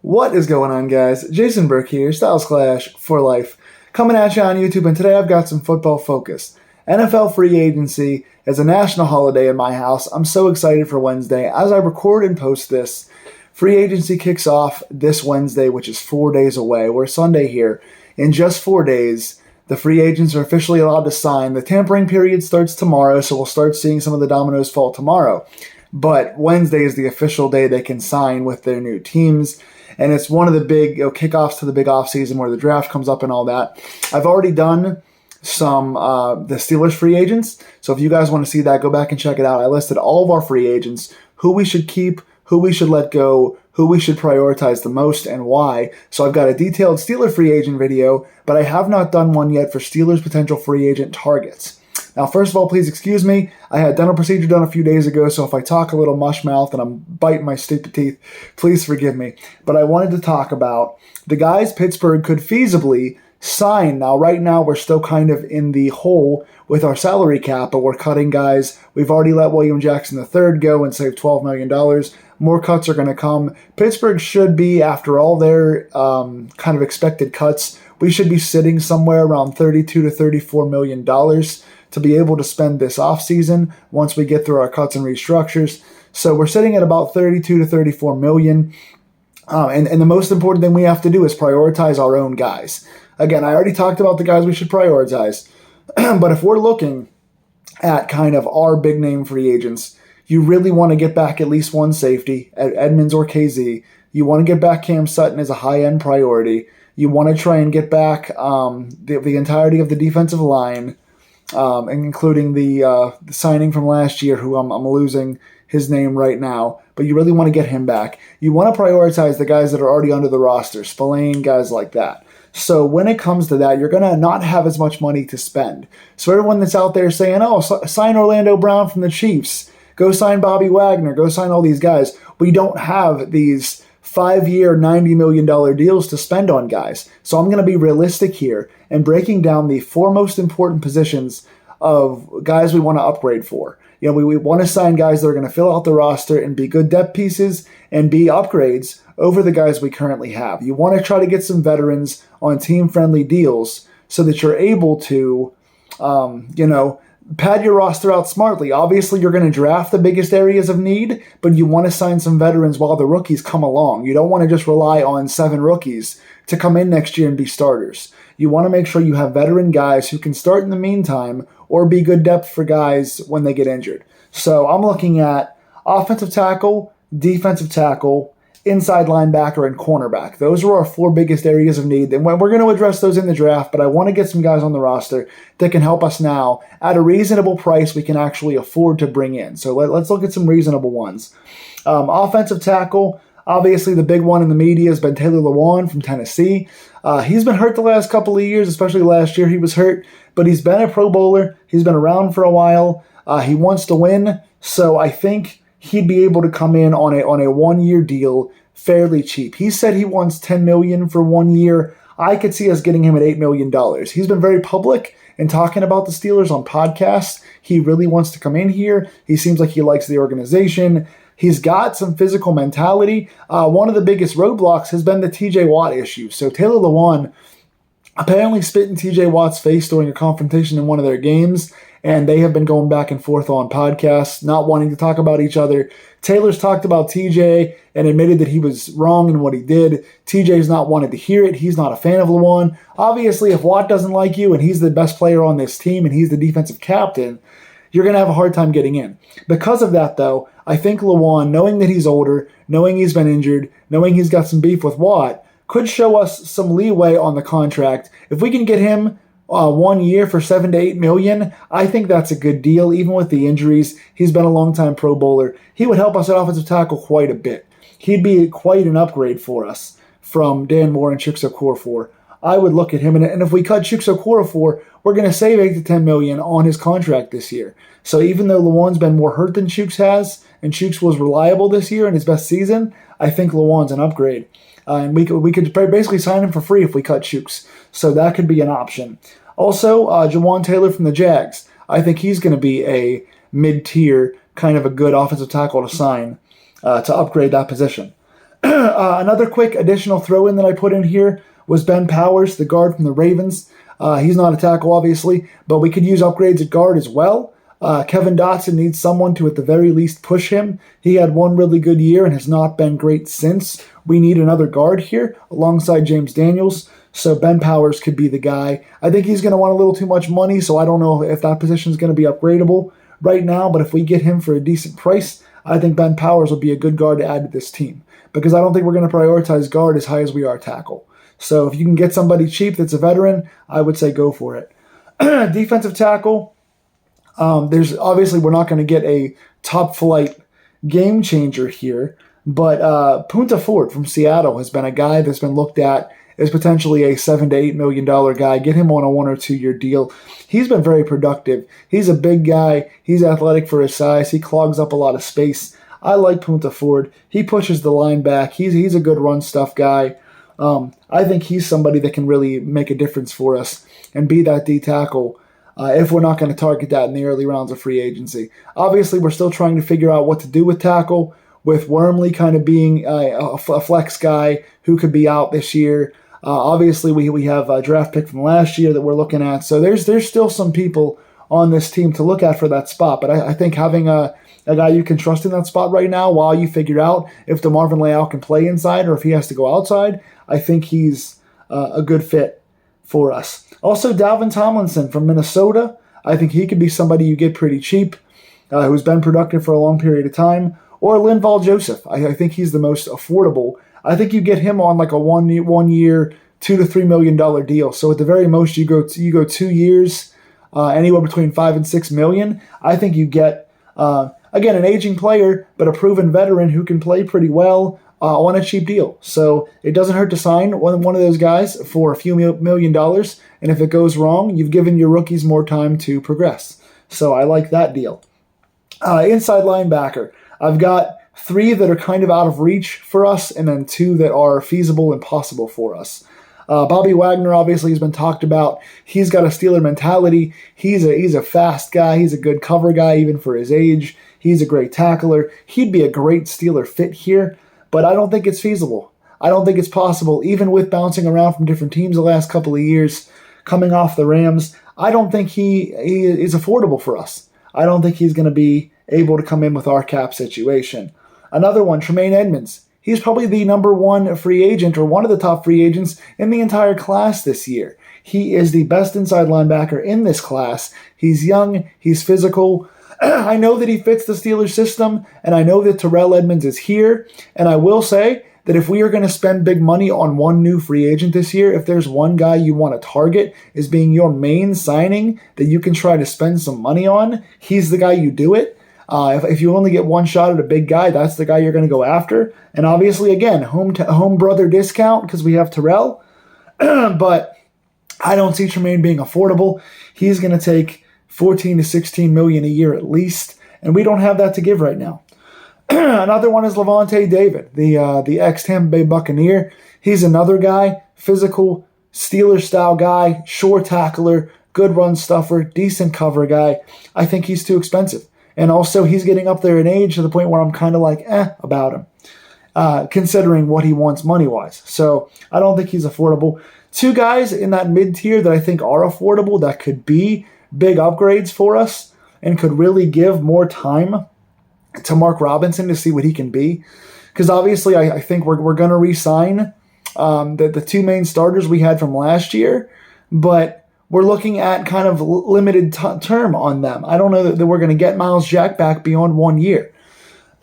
What is going on, guys? Jason Burke here, Styles Clash for life, coming at you on YouTube, and today I've got some football focus. NFL free agency is a national holiday in my house. I'm so excited for Wednesday. As I record and post this, free agency kicks off this Wednesday, which is 4 days away. We're Sunday here. In just 4 days, the free agents are officially allowed to sign. The tampering period starts tomorrow, so we'll start seeing some of the dominoes fall tomorrow. But Wednesday is the official day they can sign with their new teams. And it's one of the big kickoffs to the big offseason where the draft comes up and all that. I've already done some the Steelers free agents. So if you guys want to see that, go back and check it out. I listed all of our free agents, who we should keep, who we should let go, who we should prioritize the most, and why. So I've got a detailed Steeler free agent video, but I have not done one yet for Steelers potential free agent targets. Now, first of all, please excuse me. I had a dental procedure done a few days ago, so if I talk a little mush mouth and I'm biting my stupid teeth, please forgive me. But I wanted to talk about the guys Pittsburgh could feasibly sign. Now, right now, we're still kind of in the hole with our salary cap, but we're cutting guys. We've already let William Jackson III go and saved $12 million. More cuts are going to come. Pittsburgh should be, after all their kind of expected cuts, we should be sitting somewhere around $32 to $34 million to be able to spend this offseason once we get through our cuts and restructures. So we're sitting at about 32 to 34 million. And the most important thing we have to do is prioritize our own guys. Again, I already talked about the guys we should prioritize. But if we're looking at kind of our big name free agents, you really want to get back at least one safety, Edmonds or KZ. You want to get back Cam Sutton as a high-end priority. You want to try and get back the entirety of the defensive line, including the signing from last year, who I'm losing his name right now, but you really want to get him back. You want to prioritize the guys that are already under the roster, Spillane, guys like that. So when it comes to that, you're going to not have as much money to spend. So everyone that's out there saying, oh, sign Orlando Brown from the Chiefs, go sign Bobby Wagner, go sign all these guys, we don't have these 5-year, $90 million deals to spend on guys. So I'm going to be realistic here and breaking down the four most important positions of guys we want to upgrade for. You know, we want to sign guys that are going to fill out the roster and be good depth pieces and be upgrades over the guys we currently have. You want to try to get some veterans on team-friendly deals so that you're able to, pad your roster out smartly. Obviously, you're going to draft the biggest areas of need, but you want to sign some veterans while the rookies come along. You don't want to just rely on 7 rookies to come in next year and be starters. You want to make sure you have veteran guys who can start in the meantime or be good depth for guys when they get injured. So I'm looking at offensive tackle, defensive tackle, inside linebacker, and cornerback. Those are our 4 biggest areas of need. And we're going to address those in the draft, but I want to get some guys on the roster that can help us now at a reasonable price we can actually afford to bring in. So let's look at some reasonable ones. Offensive tackle, obviously the big one in the media has been Taylor Lewan from Tennessee. He's been hurt the last couple of years, especially last year he was hurt, but he's been a Pro Bowler. He's been around for a while. He wants to win, so I think he'd be able to come in on a 1-year deal fairly cheap. He said he wants $10 million for 1 year. I could see us getting him at $8 million. He's been very public in talking about the Steelers on podcasts. He really wants to come in here. He seems like he likes the organization. He's got some physical mentality. One of the biggest roadblocks has been the TJ Watt issue. So Taylor Lewan apparently spit in TJ Watt's face during a confrontation in one of their games, and they have been going back and forth on podcasts, not wanting to talk about each other. Taylor's talked about TJ and admitted that he was wrong in what he did. TJ's not wanted to hear it. He's not a fan of Lewan. Obviously, if Watt doesn't like you and he's the best player on this team and he's the defensive captain, you're going to have a hard time getting in. Because of that, though, I think Lewan, knowing that he's older, knowing he's been injured, knowing he's got some beef with Watt, could show us some leeway on the contract. If we can get him 1 year for $7 to $8 million, I think that's a good deal, even with the injuries. He's been a long-time Pro Bowler. He would help us at offensive tackle quite a bit. He'd be quite an upgrade for us from Dan Moore and Chuks Okorafor. I would look at him, and if we cut Chuks Okorafor, we're going to save $8 to $10 million on his contract this year. So even though Lewan's been more hurt than Chuks has, and Chuks was reliable this year in his best season, I think Lewan's an upgrade. And we could basically sign him for free if we cut Chuks. So that could be an option. Also, Jawan Taylor from the Jags. I think he's going to be a mid-tier, kind of a good offensive tackle to sign to upgrade that position. Another quick additional throw-in that I put in here was Ben Powers, the guard from the Ravens. He's not a tackle, obviously, but we could use upgrades at guard as well. Kevin Dotson needs someone to, at the very least, push him. He had one really good year and has not been great since. We need another guard here alongside James Daniels, so Ben Powers could be the guy. I think he's going to want a little too much money, so I don't know if that position is going to be upgradable right now, but if we get him for a decent price, I think Ben Powers will be a good guard to add to this team, because I don't think we're going to prioritize guard as high as we are tackle. So if you can get somebody cheap that's a veteran, I would say go for it. Defensive tackle, there's obviously we're not going to get a top flight game changer here, but Punta Ford from Seattle has been a guy that's been looked at as potentially a $7 to $8 million guy. Get him on a 1 or 2 year deal. He's been very productive. He's a big guy. He's athletic for his size. He clogs up a lot of space. I like Punta Ford. He pushes the line back. He's a good run stuff guy. I think he's somebody that can really make a difference for us and be that D tackle if we're not going to target that in the early rounds of free agency. Obviously, we're still trying to figure out what to do with tackle, with Wormley kind of being a flex guy who could be out this year. Obviously, we have a draft pick from last year that we're looking at. So there's still some people on this team to look at for that spot. But I think having a guy you can trust in that spot right now while you figure out if DeMarvin Leal can play inside or if he has to go outside, I think he's a good fit for us. Also, Dalvin Tomlinson from Minnesota. I think he could be somebody you get pretty cheap, who's been productive for a long period of time. Or Linval Joseph. I think he's the most affordable. I think you get him on like a 1 year, $2 to $3 million deal. So at the very most, you go 2 years, anywhere between $5 and $6 million. I think you get again an aging player, but a proven veteran who can play pretty well on a cheap deal. So it doesn't hurt to sign one of those guys for a few $1 million. And if it goes wrong, you've given your rookies more time to progress. So I like that deal. Inside linebacker, I've got 3 that are kind of out of reach for us, and then 2 that are feasible and possible for us. Bobby Wagner obviously has been talked about. He's got a Steeler mentality. He's a fast guy. He's a good cover guy even for his age. He's a great tackler. He'd be a great Steeler fit here, but I don't think it's feasible. I don't think it's possible, even with bouncing around from different teams the last couple of years, coming off the Rams. I don't think he is affordable for us. I don't think he's going to be able to come in with our cap situation. Another one, Tremaine Edmonds. He's probably the number 1 free agent or one of the top free agents in the entire class this year. He is the best inside linebacker in this class. He's young. He's physical. I know that he fits the Steelers system, and I know that Terrell Edmonds is here. And I will say that if we are going to spend big money on one new free agent this year, if there's one guy you want to target as being your main signing that you can try to spend some money on, he's the guy you do it. If you only get one shot at a big guy, that's the guy you're going to go after. And obviously, again, home brother discount because we have Terrell. But I don't see Tremaine being affordable. He's going to take $14 to $16 million a year at least, and we don't have that to give right now. Another one is Levante David, the ex-Tampa Bay Buccaneer. He's another guy, physical, Steeler-style guy, sure tackler, good run stuffer, decent cover guy. I think he's too expensive. And also, he's getting up there in age to the point where I'm kind of like, about him, considering what he wants money-wise. So I don't think he's affordable. 2 guys in that mid-tier that I think are affordable that could be big upgrades for us and could really give more time to Mark Robinson to see what he can be. Because obviously, I think we're going to re-sign the 2 main starters we had from last year, but we're looking at kind of limited term on them. I don't know that we're going to get Miles Jack back beyond 1 year.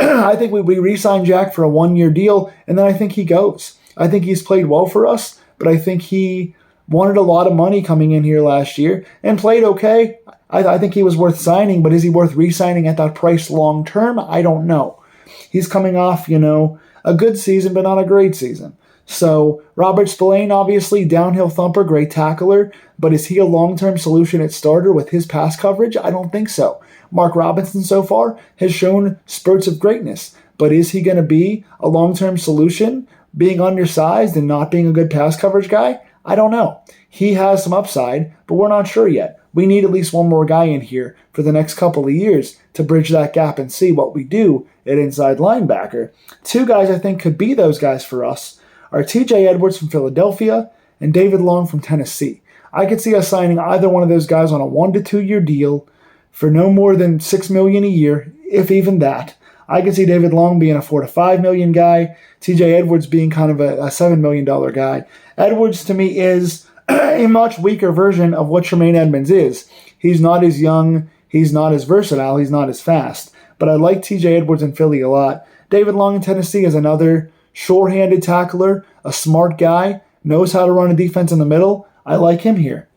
I think we re-sign Jack for a 1-year deal, and then I think he goes. I think he's played well for us, but I think he wanted a lot of money coming in here last year and played okay. I think he was worth signing, but is he worth re-signing at that price long term? I don't know. He's coming off, a good season, but not a great season. So Robert Spillane, obviously, downhill thumper, great tackler, but is he a long-term solution at starter with his pass coverage? I don't think so. Mark Robinson so far has shown spurts of greatness, but is he going to be a long-term solution, being undersized and not being a good pass coverage guy? I don't know. He has some upside, but we're not sure yet. we need at least one more guy in here for the next couple of years to bridge that gap and see what we do at inside linebacker. Two guys I think could be those guys for us are TJ Edwards from Philadelphia and David Long from Tennessee. I could see us signing either one of those guys on a 1 to 2 year deal for no more than $6 million a year, if even that. I could see David Long being a $4 to $5 million guy, TJ Edwards being kind of a $7 million guy. Edwards to me is a much weaker version of what Tremaine Edmunds is. He's not as young, he's not as versatile, he's not as fast. But I like TJ Edwards in Philly a lot. David Long in Tennessee is another sure-handed tackler, a smart guy, knows how to run a defense in the middle. I like him here.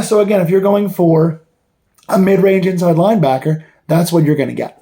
So again, if you're going for a mid-range inside linebacker, that's what you're going to get.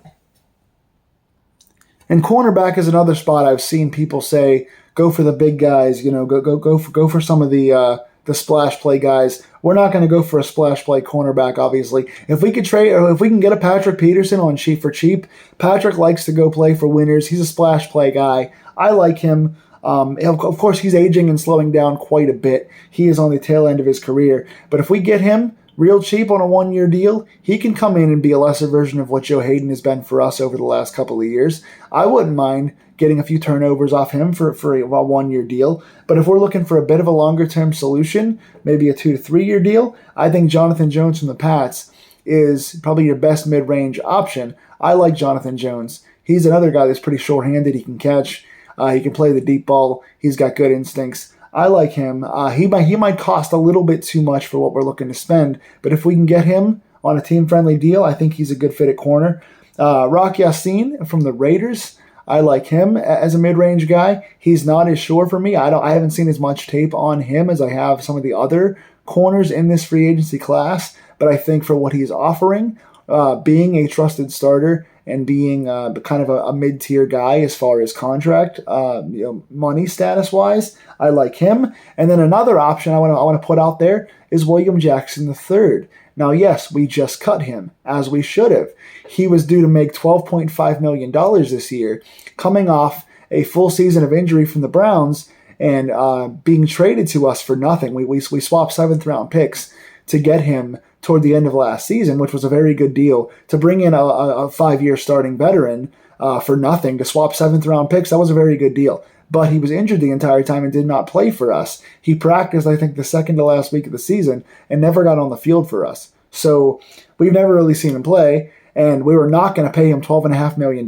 And cornerback is another spot I've seen people say, go for the big guys, go for some of the splash play guys. We're not going to go for a splash play cornerback, obviously. If we could trade, or if we can get a Patrick Peterson on cheap for cheap, Patrick likes to go play for winners. He's a splash play guy. I like him. Of course, he's aging and slowing down quite a bit. He is on the tail end of his career. But if we get him real cheap on a 1 year deal, he can come in and be a lesser version of what Joe Hayden has been for us over the last couple of years. I wouldn't mind getting a few turnovers off him for a 1 year deal. But if we're looking for a bit of a longer term solution, maybe a 2 to 3 year deal, I think Jonathan Jones from the Pats is probably your best mid-range option. I like Jonathan Jones. He's another guy that's pretty short-handed. He can catch. He can play the deep ball. He's got good instincts. I like him. He might cost a little bit too much for what we're looking to spend, but if we can get him on a team-friendly deal, I think he's a good fit at corner. Rock Yassin from the Raiders, I like him as a mid-range guy. He's not as sure for me. I haven't seen as much tape on him as I have some of the other corners in this free agency class, but I think for what he's offering, being a trusted starter and being kind of a mid-tier guy as far as contract, money status-wise, I like him. And then another option I want to put out there is William Jackson III. Now, yes, we just cut him, as we should have. He was due to make $12.5 million this year, coming off a full season of injury from the Browns and being traded to us for nothing. We swapped 7th-round picks to get him toward the end of last season, which was a very good deal. To bring in a 5-year starting veteran for nothing, to swap 7th-round picks, that was a very good deal. But he was injured the entire time and did not play for us. He practiced, I think, the second to last week of the season and never got on the field for us. So we've never really seen him play, and we were not going to pay him $12.5 million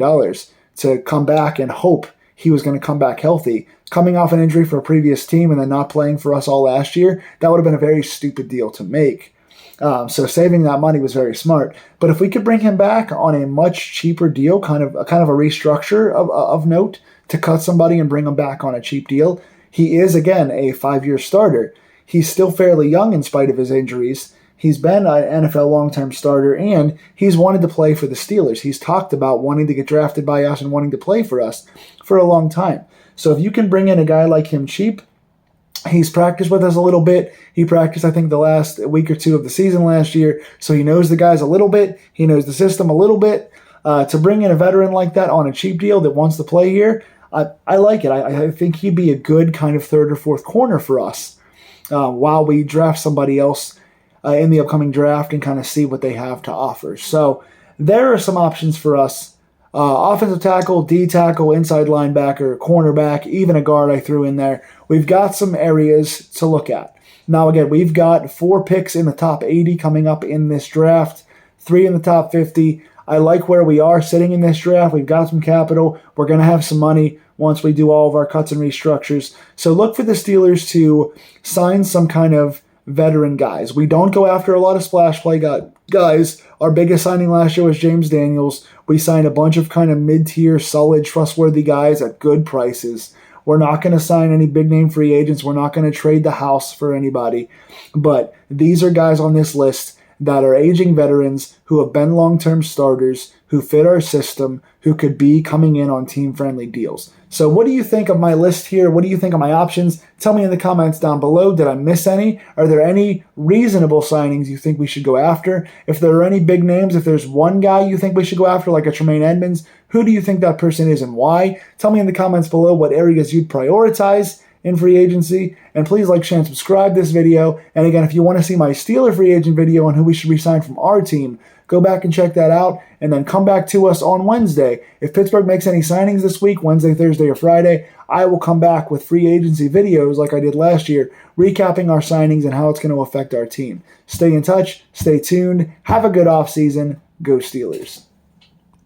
to come back and hope he was going to come back healthy. Coming off an injury for a previous team and then not playing for us all last year, that would have been a very stupid deal to make. So saving that money was very smart. But if we could bring him back on a much cheaper deal, kind of a restructure of note to cut somebody and bring him back on a cheap deal, he is, again, a 5-year starter. He's still fairly young in spite of his injuries. He's been an NFL long-term starter, and he's wanted to play for the Steelers. He's talked about wanting to get drafted by us and wanting to play for us for a long time. So if you can bring in a guy like him cheap, he's practiced with us a little bit. He practiced, I think, the last week or two of the season last year, so he knows the guys a little bit. He knows the system a little bit. To bring in a veteran like that on a cheap deal that wants to play here, I like it. I think he'd be a good kind of 3rd or 4th corner for us while we draft somebody else in the upcoming draft and kind of see what they have to offer. So there are some options for us. Offensive tackle, D tackle, inside linebacker, cornerback, even a guard I threw in there. We've got some areas to look at. Now, again, we've got 4 picks in the top 80 coming up in this draft, 3 in the top 50. I like where we are sitting in this draft. We've got some capital. We're going to have some money once we do all of our cuts and restructures. So look for the Steelers to sign some kind of veteran guys. We don't go after a lot of splash play guys. Our biggest signing last year was James Daniels. We signed a bunch of kind of mid-tier, solid, trustworthy guys at good prices. We're not going to sign any big-name free agents. We're not going to trade the house for anybody. But these are guys on this list that are aging veterans who have been long-term starters, who fit our system, who could be coming in on team-friendly deals. So what do you think of my list here? What do you think of my options? Tell me in the comments down below. Did I miss any? Are there any reasonable signings you think we should go after? If there are any big names, if there's one guy you think we should go after, like a Tremaine Edmunds, who do you think that person is and why? Tell me in the comments below what areas you'd prioritize. in free agency. And please like, share, and subscribe this video. And again, if you want to see my Steeler free agent video on who we should resign from our team, go back and check that out, and then come back to us on Wednesday. If Pittsburgh makes any signings this week, Wednesday, Thursday, or Friday, I will come back with free agency videos like I did last year, recapping our signings and how it's going to affect our team. Stay in touch, stay tuned, have a good offseason, go Steelers.